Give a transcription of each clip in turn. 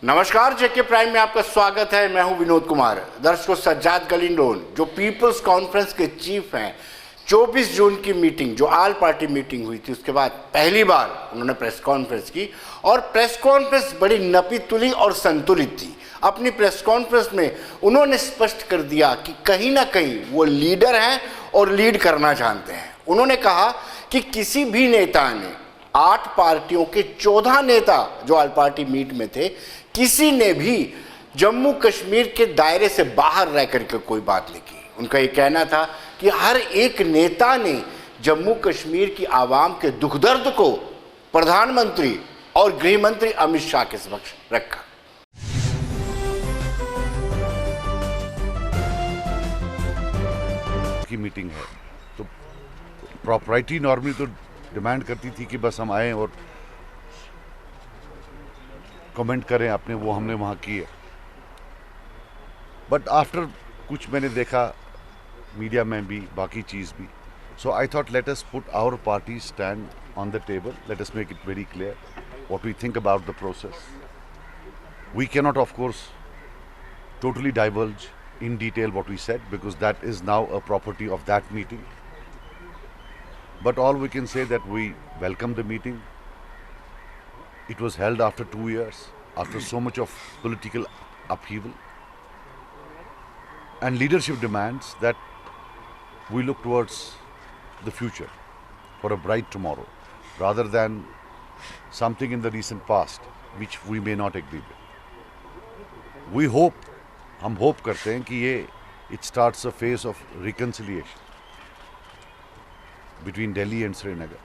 नमस्कार, जेके प्राइम में आपका स्वागत है। मैं हूं विनोद कुमार। दर्शकों, सज्जाद गलिंडोन जो पीपल्स कॉन्फ्रेंस के चीफ हैं, 24 जून की मीटिंग जो ऑल पार्टी मीटिंग हुई थी, उसके बाद पहली बार उन्होंने प्रेस कॉन्फ्रेंस की और प्रेस कॉन्फ्रेंस बड़ी नपी तुली और संतुलित थी। अपनी प्रेस कॉन्फ्रेंस में उन्होंने स्पष्ट कर दिया कि कहीं ना कहीं वो लीडर हैं और लीड करना जानते हैं। उन्होंने कहा कि किसी भी नेता ने 8 पार्टियों के 14 नेता जो ऑल पार्टी मीट में थे, किसी ने भी जम्मू कश्मीर के दायरे से बाहर रह करके कोई बात नहीं की। उनका ये कहना था कि हर एक नेता ने जम्मू कश्मीर की आवाम के दुख दर्द को प्रधानमंत्री और गृह मंत्री अमित शाह के समक्ष रखा। की मीटिंग है तो प्रॉपर्टी नॉर्मली तो डिमांड करती थी कि बस हम आए और कमेंट करें अपने, वो हमने वहाँ किए। बट आफ्टर कुछ मैंने देखा मीडिया में भी, बाकी चीज़ भी, so I thought let us put our party stand on the table, let us make it very clear what we think about the process. We cannot of course totally divulge in detail what we said because that is now a property of that meeting. But all we can say that we welcome the meeting. It was held after 2 years, after so much of political upheaval. And leadership demands that we look towards the future for a bright tomorrow rather than something in the recent past which we may not agree with. We hope, हम hope करते हैं कि ये it starts a phase of reconciliation between Delhi and Srinagar,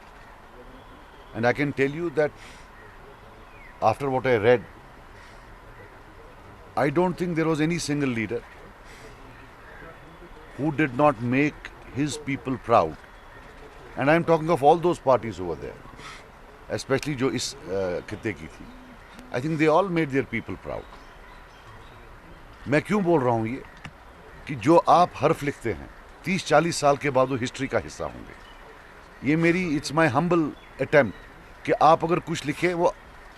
and I can tell you that after what I read, I don't think there was any single leader who did not make his people proud, and I am talking of all those parties over there, specially जो इस खित्ते की थी। I think they all made their people proud. मैं क्यों बोल रहा हूँ ये कि जो आप हर्फ लिखते हैं 30-40 साल के बाद वो हिस्ट्री का हिस्सा होंगे। ये मेरी इट्स माय हम्बल अटेम्प्ट कि आप अगर कुछ लिखें वो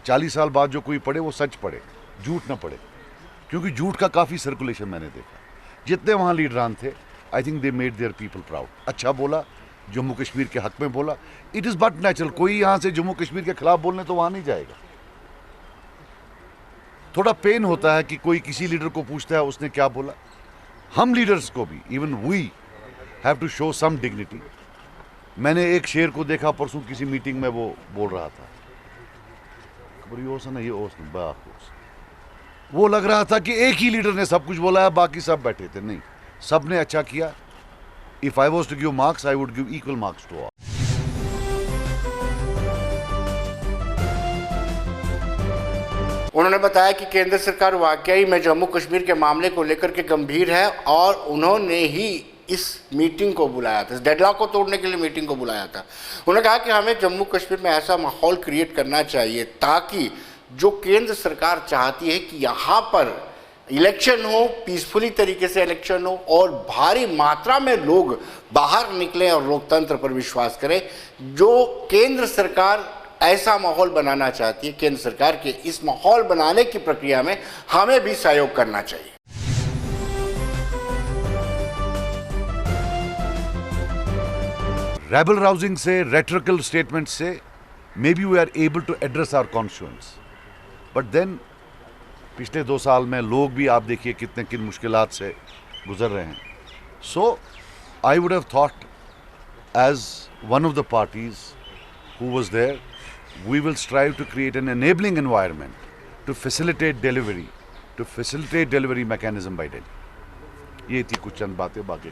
40 साल बाद जो कोई पढ़े वो सच पढ़े, झूठ ना पढ़े, क्योंकि झूठ का काफ़ी सर्कुलेशन मैंने देखा। जितने वहाँ लीडरान थे, I think they made their people proud. अच्छा बोला, जम्मू कश्मीर के हक में बोला, इट इज़ बट नेचुरल। कोई यहाँ से जम्मू कश्मीर के खिलाफ बोलने तो वहाँ नहीं जाएगा। थोड़ा पेन होता है कि कोई किसी लीडर को पूछता है उसने क्या बोला। हम लीडर्स को भी, even we have to show some dignity. मैंने एक शेर को देखा परसों किसी मीटिंग में, वो बोल रहा था, वो लग रहा था कि एक ही लीडर ने सब कुछ बोला है, बाकी सब बैठे थे। नहीं, सब ने अच्छा किया। If I was to give marks, I would give equal marks to all. उन्होंने बताया कि केंद्र सरकार वाकई में जम्मू कश्मीर के मामले को लेकर के गंभीर है और उन्होंने ही इस मीटिंग को बुलाया था, इस डेडलॉक को तोड़ने के लिए मीटिंग को बुलाया था। उन्होंने कहा कि हमें जम्मू कश्मीर में ऐसा माहौल क्रिएट करना चाहिए ताकि जो केंद्र सरकार चाहती है कि यहाँ पर इलेक्शन हो, पीसफुली तरीके से इलेक्शन हो और भारी मात्रा में लोग बाहर निकलें और लोकतंत्र पर विश्वास करें, जो केंद्र सरकार ऐसा माहौल बनाना चाहती है। केंद्र सरकार के इस माहौल बनाने की प्रक्रिया में हमें भी सहयोग करना चाहिए। रेबल राउजिंग से, रेटरिकल स्टेटमेंट से maybe we are able to address our constituents, but then पिछले 2 साल में लोग भी आप देखिए किन मुश्किलात से गुजर रहे हैं। So I would have thought as one of the parties who was there, we will strive to create an enabling environment to facilitate delivery mechanism by Delhi. ये थी कुछ चंद बातें। बाकी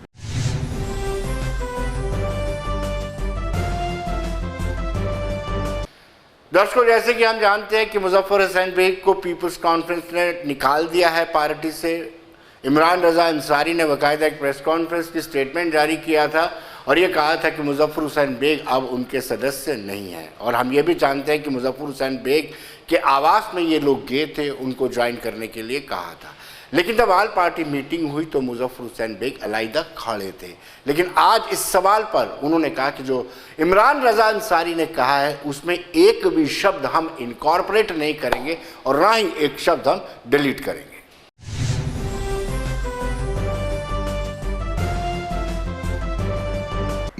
दर्शकों, जैसे कि हम जानते हैं कि मुजफ्फर हुसैन बेग को पीपल्स कॉन्फ्रेंस ने निकाल दिया है पार्टी से। इमरान रजा अंसारी ने बाकायदा एक प्रेस कॉन्फ्रेंस की स्टेटमेंट जारी किया था और ये कहा था कि मुजफ्फर हुसैन बेग अब उनके सदस्य नहीं हैं। और हम ये भी जानते हैं कि मुजफ्फर हुसैन बेग के आवास में ये लोग गए थे, उनको ज्वाइन करने के लिए कहा था। लेकिन जब आल पार्टी मीटिंग हुई तो मुजफ्फर हुसैन बेग अलहदा खड़े थे। लेकिन आज इस सवाल पर उन्होंने कहा कि जो इमरान रजा अंसारी ने कहा है उसमें एक भी शब्द हम इनकॉर्पोरेट नहीं करेंगे और ना ही एक शब्द हम डिलीट करेंगे।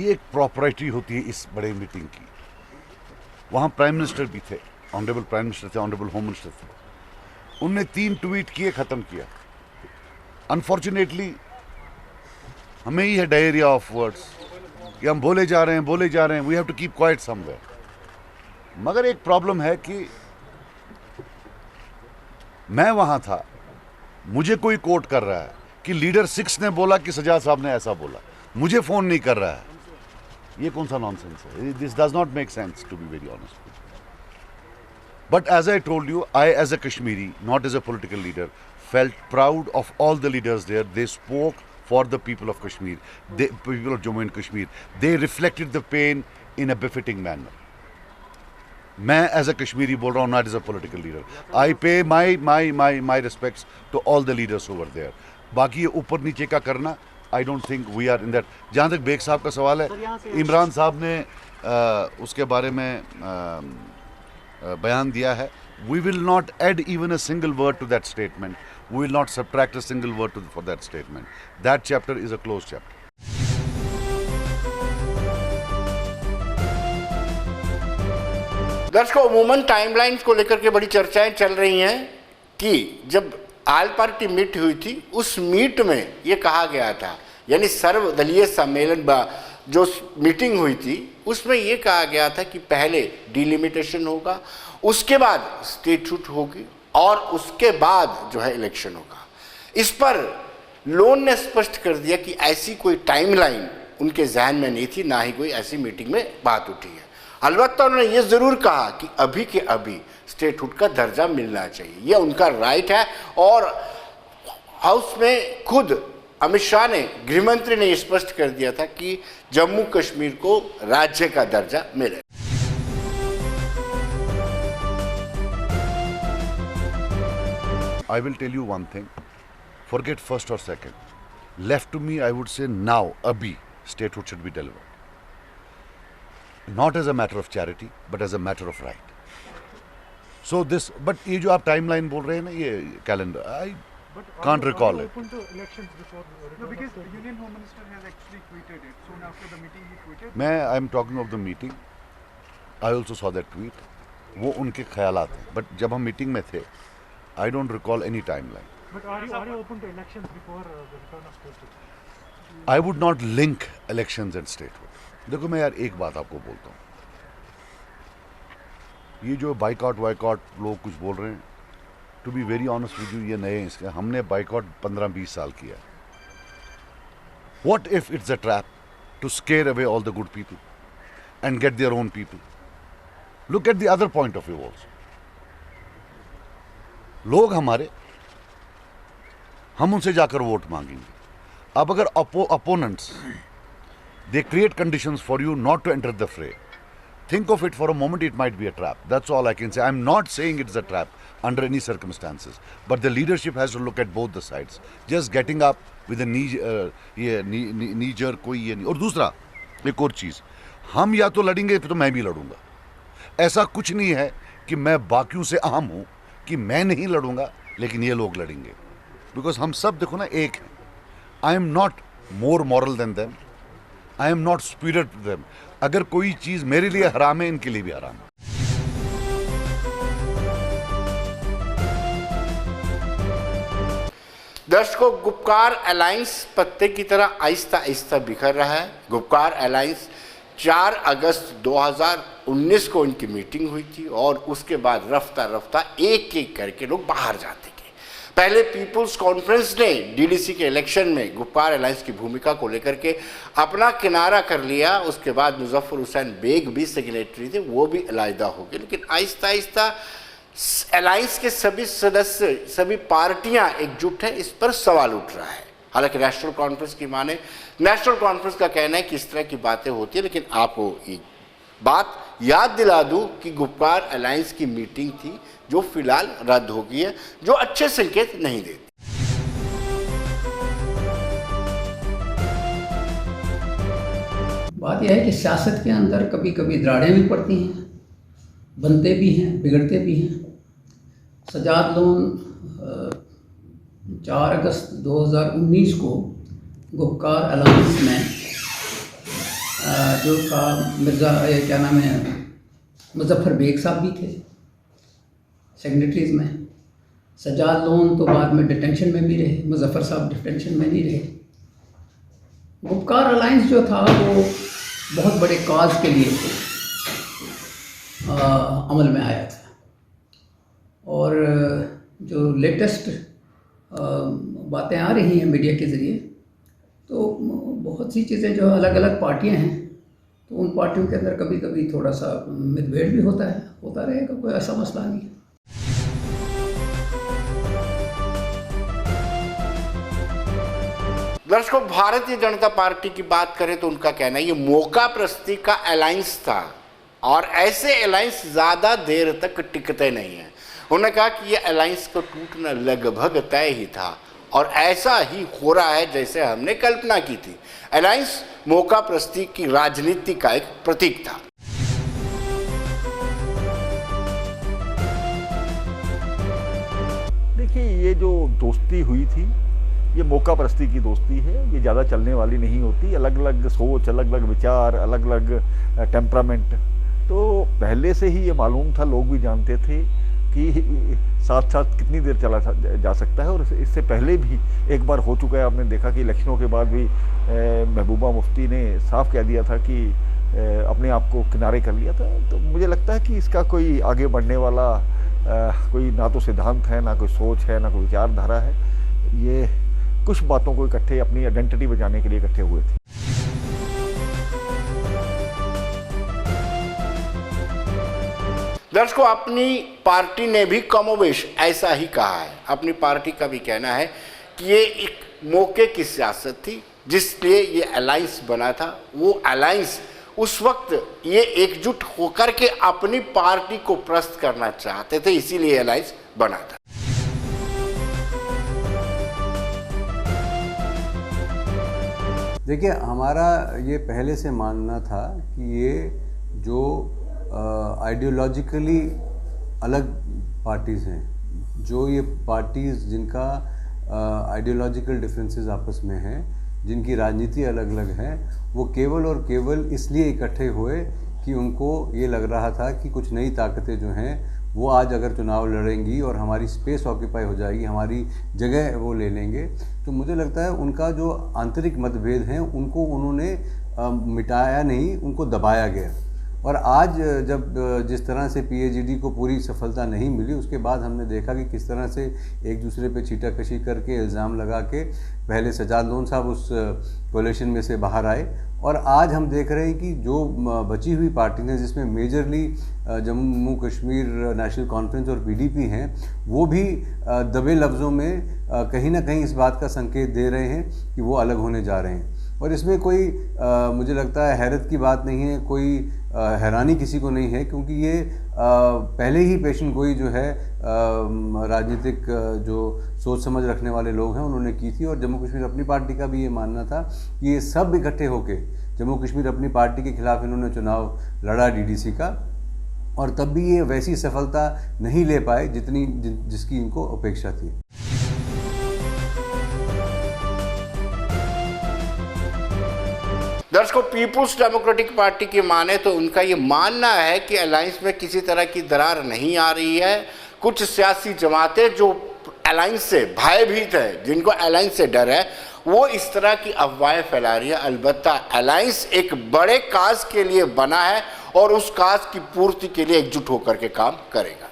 ये एक प्रॉपर्टी होती है इस बड़े मीटिंग की। वहाँ प्राइम मिनिस्टर भी थे, ऑनरेबल प्राइम मिनिस्टर थे, ऑनरेबल होम मिनिस्टर थे। उनने 3 ट्वीट किए, ख़त्म किया। अनफॉर्चुनेटली हमें ही है डायरिया ऑफ वर्ड्स कि हम बोले जा रहे हैं, we have to keep quiet somewhere. मगर एक प्रॉब्लम है कि मैं वहाँ था, मुझे कोई कोट कर रहा है कि लीडर 6 ने बोला कि सजाद साहब ने ऐसा बोला, मुझे फ़ोन नहीं कर रहा है। ये कौन सा नॉनसेंस है? This does not make sense, to be very honest. But as I told you, I as a Kashmiri, not as a political leader, felt proud of all the leaders there. They spoke for the people of Kashmir, the people of Jammu and Kashmir. They reflected the pain in a befitting manner. मैं as a Kashmiri बोल रहा हूँ, not as a political leader. I pay my respects to all the leaders over there. बाकी ये ऊपर नीचे का करना, I don't think we are in that. जहाँ तक बेग साहब का सवाल है, इमरान साहब ने उसके बारे में बयान दिया है। We will not add even a single word to that statement. We will not subtract a single word for that statement. That chapter is a closed chapter. दर्शकों, अमूमन टाइमलाइंस को लेकर के बड़ी चर्चाएं चल रही हैं कि जब आल पार्टी मीट हुई थी उस मीट में ये कहा गया था, यानी सर्वदलीय सम्मेलन जो मीटिंग हुई थी उसमें ये कहा गया था कि पहले डिलिमिटेशन होगा, उसके बाद स्टेटहुड होगी और उसके बाद जो है इलेक्शन होगा। इस पर लोन ने स्पष्ट कर दिया कि ऐसी कोई टाइमलाइन उनके जहन में नहीं थी, ना ही कोई ऐसी मीटिंग में बात उठी है। अलबत्ता उन्होंने ये ज़रूर कहा कि अभी के अभी स्टेटहुड का दर्जा मिलना चाहिए, यह उनका राइट है। और हाउस में खुद अमित शाह ने, गृहमंत्री ने स्पष्ट कर दिया था कि जम्मू कश्मीर को राज्य का दर्जा मिले। I will tell you one thing, forget first or second. Left to me, I would say now, abhi, statehood should be delivered. Not as a matter of charity, but as a matter of right. So this, but ये जो आप timeline बोल रहे हैं ना, ये calendar, I can't recall it. Open to elections before no, because the Union Home Minister has actually tweeted it. Soon after the meeting, he tweeted. I am talking of the meeting. I also saw that tweet. वो उनके ख्यालात हैं. But जब हम meeting में थे, I don't recall any timeline. But are you open to elections before the return of statehood? I would not link elections and statehood. देखो मैं यार एक बात आपको बोलता हूँ, ये जो बाइकआउट लोग कुछ बोल रहे हैं, to be very honest with you, ये नए हैं इसके। हमने बाइकआउट 15-20 साल किया। What if it's a trap to scare away all the good people and get their own people? Look at the other point of view also. लोग हमारे, हम उनसे जाकर वोट मांगेंगे। अब अगर opponents, they create conditions for you not to enter the fray. Think of it for a moment, it might be a trap. That's all I can say. I'm not saying it's a trap under any circumstances. But the leadership has to look at both the sides. Just getting up with a knee jerk कोई ये नहीं। और दूसरा एक और चीज़, हम या तो लड़ेंगे तो मैं भी लड़ूंगा। ऐसा कुछ नहीं है कि मैं बाकियों से अहम हूँ कि मैं नहीं लड़ूंगा लेकिन ये लोग लड़ेंगे। बिकॉज हम सब देखो ना एक हैं। I am not more moral than them, I am not superior to them. अगर कोई चीज़ मेरे लिए हराम है, इनके लिए भी हराम है। दर्शकों, गुपकार अलायंस पत्ते की तरह आहिस्ता आहिस्ता बिखर रहा है। गुपकार अलायंस 4 अगस्त 2019 को इनकी मीटिंग हुई थी और उसके बाद रफ्ता रफ्ता एक एक करके लोग बाहर जाते गए। पहले पीपुल्स कॉन्फ्रेंस ने डीडीसी के इलेक्शन में गुपकार अलायंस की भूमिका को लेकर के अपना किनारा कर लिया। उसके बाद मुजफ्फर हुसैन बेग भी सेक्रेटरी थे, वो भी अलहदा हो गए। लेकिन आहिस्ता आहिस्ता अलायंस के सभी सदस्य, सभी पार्टियां एकजुट हैं, इस पर सवाल उठ रहा है। हालांकि नेशनल कॉन्फ्रेंस की माने, नेशनल कॉन्फ्रेंस का कहना है कि इस तरह की बातें होती है। लेकिन आपको एक बात याद दिला दूं कि गुपकार अलायंस की मीटिंग थी जो फिलहाल रद्द हो गई है, जो अच्छे संकेत नहीं देती। बात यह है कि सियासत के अंदर कभी कभी दरारें भी पड़ती हैं, बनते भी हैं, बिगड़ते भी हैं। सजाद लोन 4 अगस्त 2019 को गुपकार अलायंस में जो का मिर्ज़ा क्या नाम है मुजफ्फर बेग साहब भी थे सेक्रेटरीज में। सजाद लोन तो बाद में डिटेंशन में भी रहे, मुजफ्फर साहब डिटेंशन में नहीं रहे। गुपकार अलायंस जो था वो बहुत बड़े काज के लिए अमल में आया था, और जो लेटेस्ट बातें आ रही हैं मीडिया के ज़रिए, तो बहुत सी चीज़ें जो अलग अलग पार्टियां हैं, तो उन पार्टियों के अंदर कभी कभी थोड़ा सा मतभेद भी होता है, होता रहेगा, कोई ऐसा मसला नहीं है। दर्शकों, भारतीय जनता पार्टी की बात करें तो उनका कहना है ये मौका प्रस्ती का अलायंस था और ऐसे अलायंस ज़्यादा देर तक टिकते नहीं हैं। उन्होंने कहा कि ये अलायंस को टूटना लगभग तय ही था और ऐसा ही हो रहा है जैसे हमने कल्पना की थी। अलायंस मौका प्रस्ती की राजनीति का एक प्रतीक था। देखिए, ये जो दोस्ती हुई थी ये मौका परस्ती की दोस्ती है, ये ज़्यादा चलने वाली नहीं होती। अलग अलग सोच, अलग अलग विचार, अलग अलग टेम्परामेंट, तो पहले से ही ये मालूम था, लोग भी जानते थे कि साथ साथ कितनी देर चला जा सकता है। और इससे पहले भी एक बार हो चुका है, आपने देखा कि इलेक्शनों के बाद भी महबूबा मुफ्ती ने साफ कह दिया था कि अपने आप को किनारे कर लिया था। तो मुझे लगता है कि इसका कोई आगे बढ़ने वाला कोई ना तो सिद्धांत है, ना कोई सोच है, ना कोई विचारधारा है। ये कुछ बातों को इकट्ठे अपनी आइडेंटिटी बचाने के लिए इकट्ठे हुए थे। दर्शकों, अपनी पार्टी ने भी कमोबेश ऐसा ही कहा है। अपनी पार्टी का भी कहना है कि ये एक मौके की सियासत थी जिसलिए ये अलायंस बना था। वो अलायंस उस वक्त ये एकजुट होकर के अपनी पार्टी को प्रस्त करना चाहते थे, इसीलिए अलायंस बना था। देखिए, हमारा ये पहले से मानना था कि ये जो आइडियोलॉजिकली अलग पार्टीज़ हैं, जो ये पार्टीज़ जिनका आइडियोलॉजिकल डिफरेंसेस आपस में हैं, जिनकी राजनीति अलग अलग है, वो केवल और केवल इसलिए इकट्ठे हुए कि उनको ये लग रहा था कि कुछ नई ताकतें जो हैं वो आज अगर चुनाव लड़ेंगी और हमारी स्पेस ऑक्यूपाई हो जाएगी, हमारी जगह वो ले लेंगे। तो मुझे लगता है उनका जो आंतरिक मतभेद हैं उनको उन्होंने मिटाया नहीं, उनको दबाया गया। और आज जब जिस तरह से पीएचईडी को पूरी सफलता नहीं मिली, उसके बाद हमने देखा कि किस तरह से एक दूसरे पे छीटाकशी करके इल्ज़ाम लगा के पहले सजाद लोन साहब उस कोalition में से बाहर आए। और आज हम देख रहे हैं कि जो बची हुई पार्टी हैं, जिसमें majorly Jammu Kashmir national conference और पीडीपी हैं, वो भी दबे लफ्ज़ों में कहीं ना कहीं इस बात का संकेत दे रहे हैं कि वो अलग होने जा रहे हैं। और इसमें कोई मुझे लगता है हैरत की बात नहीं है, कोई हैरानी किसी को नहीं है, क्योंकि ये पहले ही पेशन गोई जो है राजनीतिक जो सोच समझ रखने वाले लोग हैं उन्होंने की थी। और जम्मू कश्मीर अपनी पार्टी का भी ये मानना था कि ये सब इकट्ठे होके जम्मू कश्मीर अपनी पार्टी के खिलाफ इन्होंने चुनाव लड़ा डीडीसी का, और तब भी ये वैसी सफलता नहीं ले पाए जिसकी इनको अपेक्षा थी। दर्शकों, पीपुल्स डेमोक्रेटिक पार्टी की माने तो उनका ये मानना है कि अलायंस में किसी तरह की दरार नहीं आ रही है। कुछ सियासी जमातें जो अलायंस से भयभीत है, जिनको अलायंस से डर है, वो इस तरह की अफवाहें फैला रही है। अलबत्ता अलायंस एक बड़े काज के लिए बना है और उस काज की पूर्ति के लिए एकजुट होकर के काम करेगा।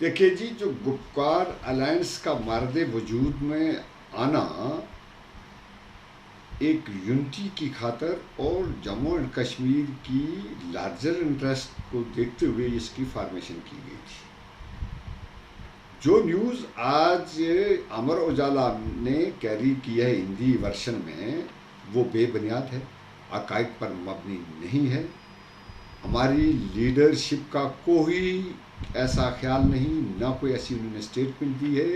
देखिए जी, जो गुपकार अलायंस का मर्दे वजूद में आना एक यूनिटी की खातर और जम्मू एंड कश्मीर की लार्जर इंटरेस्ट को देखते हुए इसकी फॉर्मेशन की गई थी। जो न्यूज़ आज अमर उजाला ने कैरी किया है हिंदी वर्शन में, वो बेबुनियाद है, अकायद पर मबनी नहीं है। हमारी लीडरशिप का कोई ऐसा ख्याल नहीं, ना कोई ऐसी उन्होंने स्टेटमेंट दी है,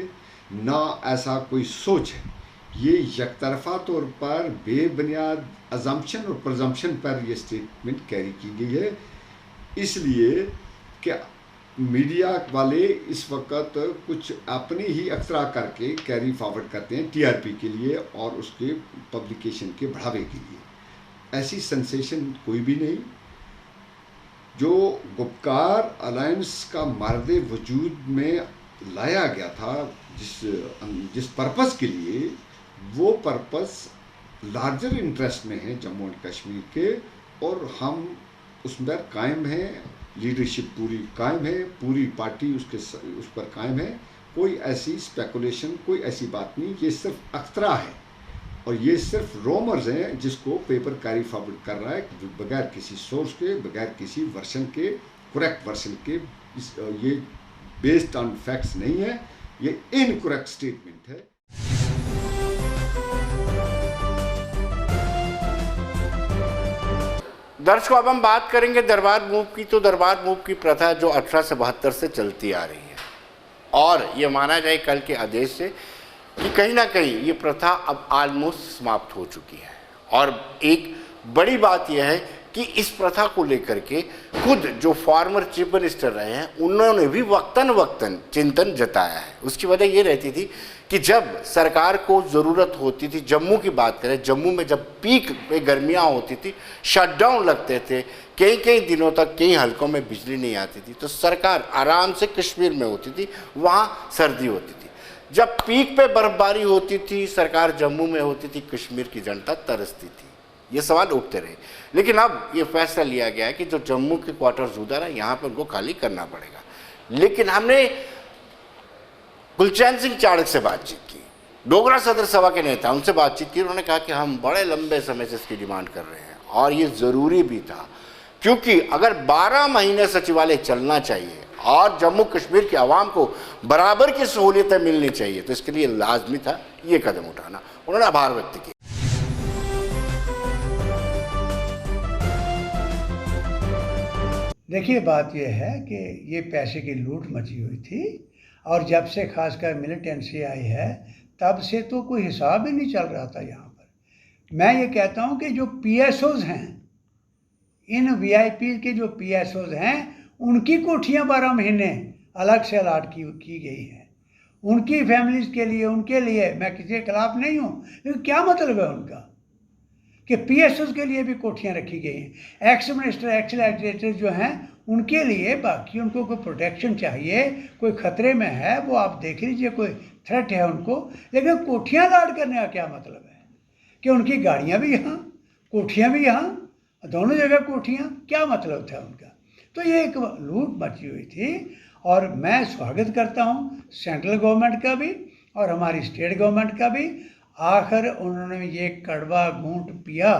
ना ऐसा कोई सोच है। ये यकतरफा तौर पर बेबुनियाद अजम्पशन और प्रजम्पशन पर ये स्टेटमेंट कैरी की गई है, इसलिए कि मीडिया वाले इस वक्त कुछ अपने ही अख्तरा करके कैरी फॉरवर्ड करते हैं टीआरपी के लिए और उसके पब्लिकेशन के बढ़ावे के लिए। ऐसी सेंसेशन कोई भी नहीं। जो गुपकार अलायंस का मर्दे वजूद में लाया गया था जिस पर्पस के लिए, वो पर्पस लार्जर इंटरेस्ट में है जम्मू एंड कश्मीर के, और हम उस पर कायम हैं। लीडरशिप पूरी कायम है, पूरी पार्टी उस पर कायम है। कोई ऐसी स्पेकुलेशन, कोई ऐसी बात नहीं। ये सिर्फ अख्तरा है और ये सिर्फ रोमर्स हैं जिसको पेपर कैरी फॉरवर्ड कर रहा है बगैर किसी सोर्स के, बगैर किसी वर्शन के, करेक्ट वर्शन के। ये बेस्ड ऑन फैक्ट्स नहीं है, ये इनकरेक्ट स्टेटमेंट है। दर्शकों, अब हम बात करेंगे दरबार मूव की। तो दरबार मूव की प्रथा जो 1872 से चलती आ रही है, और ये माना जाए कल के आदेश से कि कहीं ना कहीं ये प्रथा अब ऑलमोस्ट समाप्त हो चुकी है। और एक बड़ी बात यह है कि इस प्रथा को लेकर के खुद जो फॉर्मर चीफ मिनिस्टर रहे हैं उन्होंने भी वक्तन वक्तन चिंतन जताया है। उसकी वजह ये रहती थी कि जब सरकार को ज़रूरत होती थी, जम्मू की बात करें, जम्मू में जब पीक पे गर्मियाँ होती थी, शटडाउन लगते थे, कई दिनों तक कई हलकों में बिजली नहीं आती थी, तो सरकार आराम से कश्मीर में होती थी, वहाँ सर्दी होती थी। जब पीक पे बर्फबारी होती थी, सरकार जम्मू में होती थी, कश्मीर की जनता तरसती थी। ये सवाल उठते रहे, लेकिन अब ये फैसला लिया गया है कि जो जम्मू के क्वार्टर्स उधर है, यहाँ पर उनको खाली करना पड़ेगा। लेकिन हमने गुलचैन सिंह चाड़क से बातचीत की, डोगरा सदर सभा के नेता, उनसे बातचीत की। उन्होंने कहा कि हम बड़े लंबे समय से इसकी डिमांड कर रहे हैं और ये ज़रूरी भी था, क्योंकि अगर 12 महीने सचिवालय चलना चाहिए और जम्मू कश्मीर के आवाम को बराबर की सहूलियतें मिलनी चाहिए, तो इसके लिए लाजमी था ये कदम उठाना। उन्होंने आभार व्यक्त किया। देखिए, बात यह है कि ये पैसे की लूट मची हुई थी, और जब से खासकर मिलिटेंसी आई है तब से तो कोई हिसाब ही नहीं चल रहा था यहाँ पर। मैं ये कहता हूँ कि जो PSOs हैं, इन VIP के जो PSOs हैं, उनकी कोठियाँ 12 महीने अलग से अलाट की गई हैं उनकी फैमिलीज़ के लिए, उनके लिए। मैं किसी के खिलाफ नहीं हूँ, लेकिन क्या मतलब है उनका कि PSOs के लिए भी कोठियाँ रखी गई हैं। एक्स मिनिस्टर, एक्स लेजिस्लेटर जो हैं, उनके लिए बाकी उनको कोई प्रोटेक्शन चाहिए, कोई ख़तरे में है, वो आप देख लीजिए, कोई थ्रेट है उनको। लेकिन कोठियाँ अलाट करने का क्या मतलब है कि उनकी गाड़ियाँ भी यहाँ, कोठियाँ भी यहाँ, दोनों जगह कोठियाँ, क्या मतलब था उनका? तो ये एक लूट मची हुई थी, और मैं स्वागत करता हूँ सेंट्रल गवर्नमेंट का भी और हमारी स्टेट गवर्नमेंट का भी। आखिर उन्होंने ये कड़वा घूंट पिया,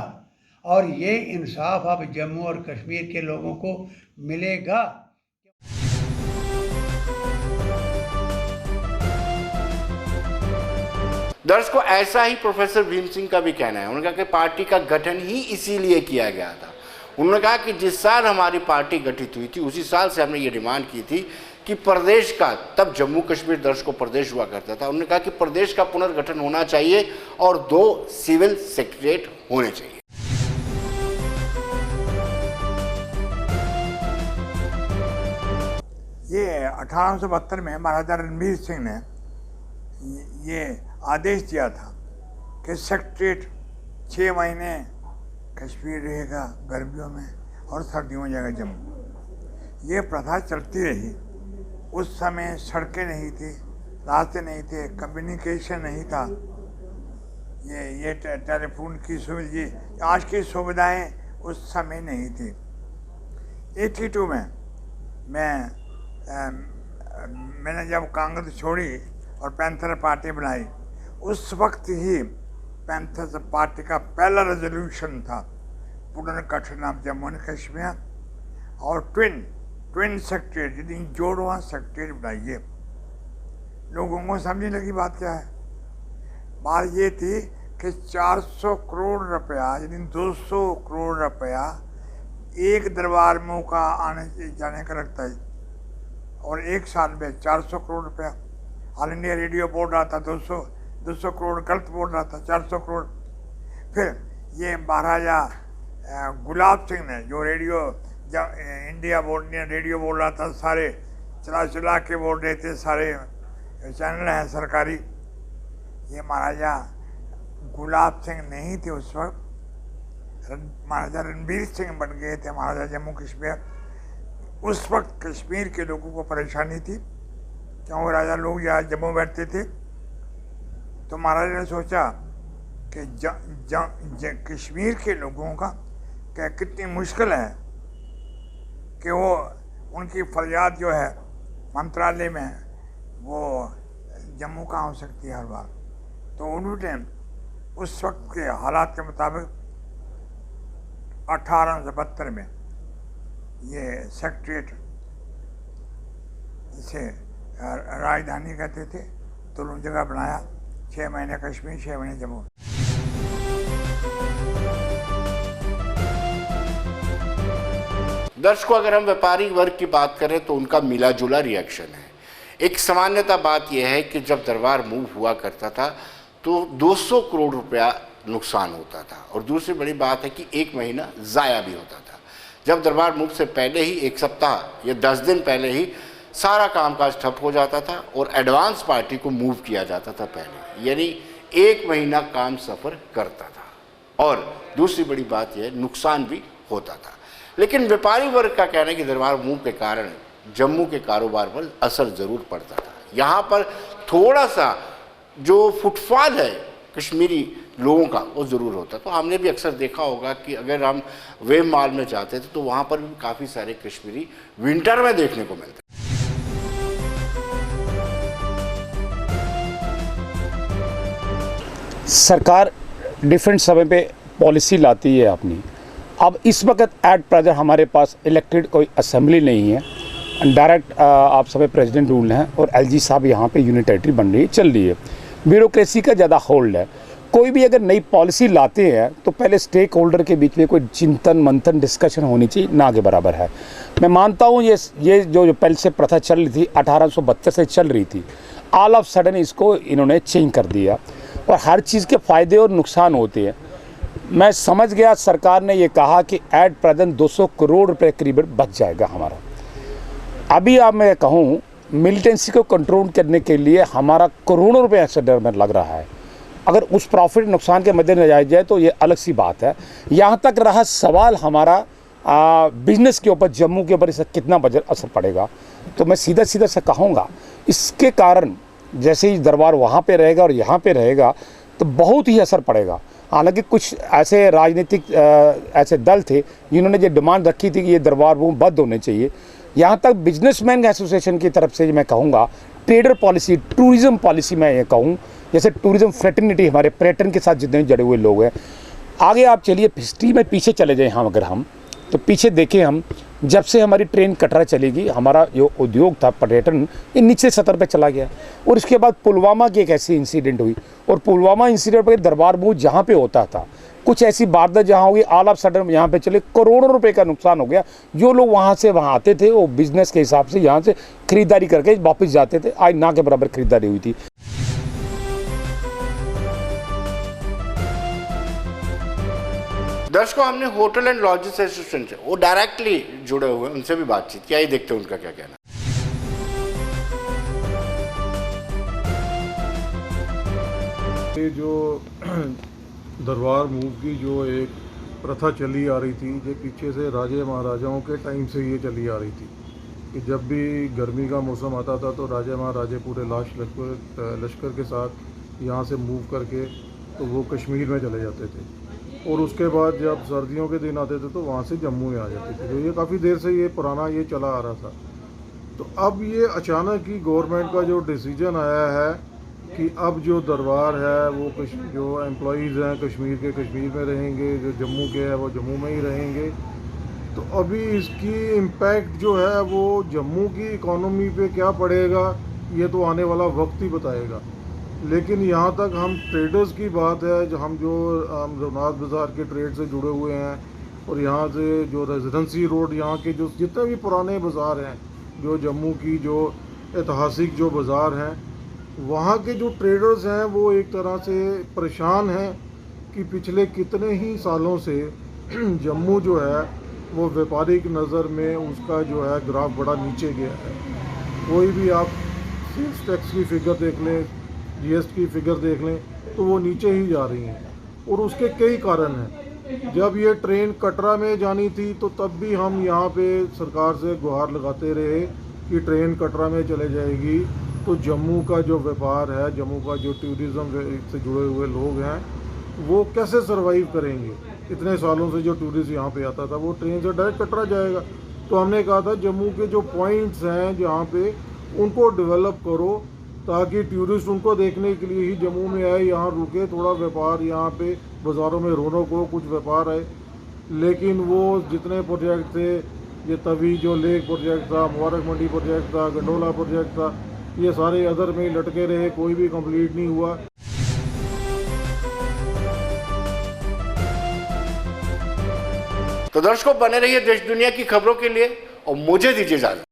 और ये इंसाफ अब जम्मू और कश्मीर के लोगों को मिलेगा। दर्शकों, ऐसा ही प्रोफेसर भीम सिंह का भी कहना है। उन्होंने कहा कि पार्टी का गठन ही इसीलिए किया गया था। उन्होंने कहा कि जिस साल हमारी पार्टी गठित हुई थी, उसी साल से हमने ये डिमांड की थी कि प्रदेश का, तब जम्मू कश्मीर दर्शकों प्रदेश हुआ करता था, उन्होंने कहा कि प्रदेश का पुनर्गठन होना चाहिए और 2 सिविल सेक्रेटरीट होने चाहिए। ये 1872 में महाराजा रणबीर सिंह ने ये आदेश दिया था कि सेक्रेटरीट 6 महीने कश्मीर रहेगा गर्मियों में और सर्दियों में जाएगा जम्मू। ये प्रथा चलती रही। उस समय सड़कें नहीं थी, रास्ते नहीं थे, कम्युनिकेशन नहीं था, ये टेलीफोन की सुविधा, आज की सुविधाएं उस समय नहीं थी। 82 में मैंने जब कांग्रेस छोड़ी और पैंथर पार्टी बनाई, उस वक्त ही पैंथर पार्टी का पहला रेजोल्यूशन था पुनर्गठन ऑफ जम्मू एंड कश्मीर, और ट्विन सेक्रेटरीट, यानी जोड़वा सेक्रेटरीट बनाइए। लोगों को समझने लगी बात क्या है। बात ये थी कि 400 करोड़ रुपया, यानी 200 करोड़ रुपया एक दरबार मूव का आने जाने का लगता है, और एक साल में 400 करोड़ रुपया। ऑल इंडिया रेडियो बोल रहा था 200 करोड़ गलत बोल रहा था, 400 करोड़। फिर ये महाराजा गुलाब सिंह ने जो इंडिया रेडियो बोल रहा था, सारे चला के बोल रहे थे, सारे चैनल हैं सरकारी। ये महाराजा गुलाब सिंह नहीं थे उस वक्त, महाराजा रणबीर सिंह बन गए थे महाराजा जम्मू कश्मीर। उस वक्त कश्मीर के लोगों को परेशानी थी, क्यों राजा लोग यहाँ जम्मू बैठते थे। तो महाराजा ने सोचा कि कश्मीर के लोगों का क्या कितनी मुश्किल है कि वो उनकी फरियाद जो है मंत्रालय में है, वो जम्मू कहाँ हो सकती है हर बार। तो उन्होंने उस वक्त के हालात के मुताबिक 1872 में ये सेक्रेटरीट, इसे राजधानी कहते थे, दोनों जगह बनाया। 6 महीने कश्मीर, 6 महीने जम्मू। दर्शकों, अगर हम व्यापारी वर्ग की बात करें तो उनका मिला जुला रिएक्शन है। एक सामान्यता बात यह है कि जब दरबार मूव हुआ करता था तो 200 करोड़ रुपया नुकसान होता था, और दूसरी बड़ी बात है कि 1 महीना ज़ाया भी होता था। जब दरबार मूव से पहले ही 1 सप्ताह या 10 दिन पहले ही सारा कामकाज ठप हो जाता था और एडवांस पार्टी को मूव किया जाता था पहले, यानी 1 महीना काम सफ़र करता था। और दूसरी बड़ी बात यह नुकसान भी होता था। लेकिन व्यापारी वर्ग का कहना है कि दरबार मूव के कारण जम्मू के कारोबार पर असर ज़रूर पड़ता था। यहाँ पर थोड़ा सा जो फुटफॉल है कश्मीरी लोगों का वो ज़रूर होता। तो हमने भी अक्सर देखा होगा कि अगर हम वेव मॉल में जाते थे तो वहाँ पर भी काफ़ी सारे कश्मीरी विंटर में देखने को मिलते। सरकार डिफरेंट समय पे पॉलिसी लाती है अपनी। अब इस वक्त एट प्रेजेंट हमारे पास इलेक्टेड कोई असेंबली नहीं है, डायरेक्ट आप सब प्रेसिडेंट रूल हैं और एलजी साहब यहाँ पे यूनिटरी बन रही चल रही है। ब्यूरोक्रेसी का ज़्यादा होल्ड है। कोई भी अगर नई पॉलिसी लाते हैं तो पहले स्टेक होल्डर के बीच में कोई चिंतन मंथन डिस्कशन होनी चाहिए, ना के बराबर है। मैं मानता हूँ ये जो पहले से प्रथा चल रही थी 1872 से चल रही थी, ऑल ऑफ सडन इसको इन्होंने चेंज कर दिया और हर चीज़ के फ़ायदे और नुकसान होते हैं। मैं समझ गया सरकार ने ये कहा कि एट प्रेजेंट 200 करोड़ रुपए करीबन बच जाएगा हमारा। अभी अब मैं कहूँ मिलिटेंसी को कंट्रोल करने के लिए हमारा करोड़ों रुपए ऐसे डर में लग रहा है। अगर उस प्रॉफिट नुकसान के मद्देनजर जाया जाए तो ये अलग सी बात है। यहाँ तक रहा सवाल हमारा बिजनेस के ऊपर, जम्मू के ऊपर इसका कितना बजट असर पड़ेगा, तो मैं सीधा से कहूँगा इसके कारण जैसे ही दरबार वहाँ पे रहेगा और यहाँ पे रहेगा तो बहुत ही असर पड़ेगा। हालांकि कुछ ऐसे राजनीतिक ऐसे दल थे जिन्होंने ये डिमांड रखी थी कि ये दरबार वो बंद होने चाहिए। यहाँ तक बिजनेसमैन एसोसिएशन की तरफ से मैं कहूँगा, ट्रेडर पॉलिसी, टूरिज़्म पॉलिसी मैं ये कहूँ, जैसे टूरिज़्म फ्रेटर्निटी हमारे पर्यटन के साथ जितने जुड़े हुए लोग हैं। आगे आप चलिए हिस्ट्री में पीछे चले जाएँ हम, अगर हम तो पीछे देखें हम, जब से हमारी ट्रेन कटरा चलेगी हमारा जो उद्योग था पर्यटन ये नीचे सतर पे चला गया। और इसके बाद पुलवामा की एक ऐसी इंसिडेंट हुई और पुलवामा इंसिडेंट पर दरबार मूव जहाँ पे होता था कुछ ऐसी वारदात जहाँ हुई, ऑल ऑफ सडन यहाँ पे चले करोड़ों रुपए का नुकसान हो गया। जो लोग वहाँ से वहाँ आते थे वो बिजनेस के हिसाब से यहाँ से खरीदारी करके वापस जाते थे, आज ना के बराबर खरीदारी हुई थी। दर्शकों, हमने होटल एंड लॉजेस एसोसिएशन से वो डायरेक्टली जुड़े हुए हैं, उनसे भी बातचीत किया, ये देखते हैं उनका क्या कहना। ये जो दरबार मूव की जो एक प्रथा चली आ रही थी, जो पीछे से राजे महाराजाओं के टाइम से ये चली आ रही थी कि जब भी गर्मी का मौसम आता था तो राजे महाराजे पूरे लश्कर के साथ यहाँ से मूव करके तो वो कश्मीर में चले जाते थे, और उसके बाद जब सर्दियों के दिन आते थे तो वहाँ से जम्मू में आ जाते थे। तो ये काफ़ी देर से ये पुराना ये चला आ रहा था। तो अब ये अचानक ही गवर्नमेंट का जो डिसीजन आया है कि अब जो दरबार है वो जो एम्प्लॉइज़ हैं कश्मीर के कश्मीर में रहेंगे, जो जम्मू के हैं वो जम्मू में ही रहेंगे। तो अभी इसकी इम्पैक्ट जो है वो जम्मू की इकॉनमी पे क्या पड़ेगा ये तो आने वाला वक्त ही बताएगा। लेकिन यहाँ तक हम ट्रेडर्स की बात है, जो हम रघुनाथ बाज़ार के ट्रेड से जुड़े हुए हैं और यहाँ से जो रेजिडेंसी रोड यहाँ के जो जितने भी पुराने बाज़ार हैं, जो जम्मू की जो ऐतिहासिक जो बाज़ार हैं, वहाँ के जो ट्रेडर्स हैं वो एक तरह से परेशान हैं कि पिछले कितने ही सालों से जम्मू जो है वो व्यापारिक नज़र में उसका जो है ग्राफ बड़ा नीचे गया है। कोई भी आप सेल्स टैक्स की फिगर देख लें, जीएसटी की फिगर देख लें, तो वो नीचे ही जा रही हैं और उसके कई कारण हैं। जब ये ट्रेन कटरा में जानी थी तो तब भी हम यहाँ पे सरकार से गुहार लगाते रहे कि ट्रेन कटरा में चले जाएगी तो जम्मू का जो व्यापार है, जम्मू का जो टूरिज़्म से जुड़े हुए लोग हैं वो कैसे सरवाइव करेंगे। इतने सालों से जो टूरिस्ट यहाँ पे आता था वो ट्रेन से डायरेक्ट कटरा जाएगा। तो हमने कहा था जम्मू के जो पॉइंट्स हैं जहाँ पे उनको डेवलप करो ताकि टूरिस्ट उनको देखने के लिए ही जम्मू में आए, यहाँ रुके, थोड़ा व्यापार यहाँ पे बाज़ारों में रौनक हो, कुछ व्यापार आए। लेकिन वो जितने प्रोजेक्ट थे, ये तवी जो लेक प्रोजेक्ट था, मुबारक मंडी प्रोजेक्ट था, गंडोला प्रोजेक्ट था, ये सारे अदर में ही लटके रहे, कोई भी कंप्लीट नहीं हुआ। तो दर्शकों बने रहिए देश दुनिया की खबरों के लिए और मुझे दीजिए इजाजत।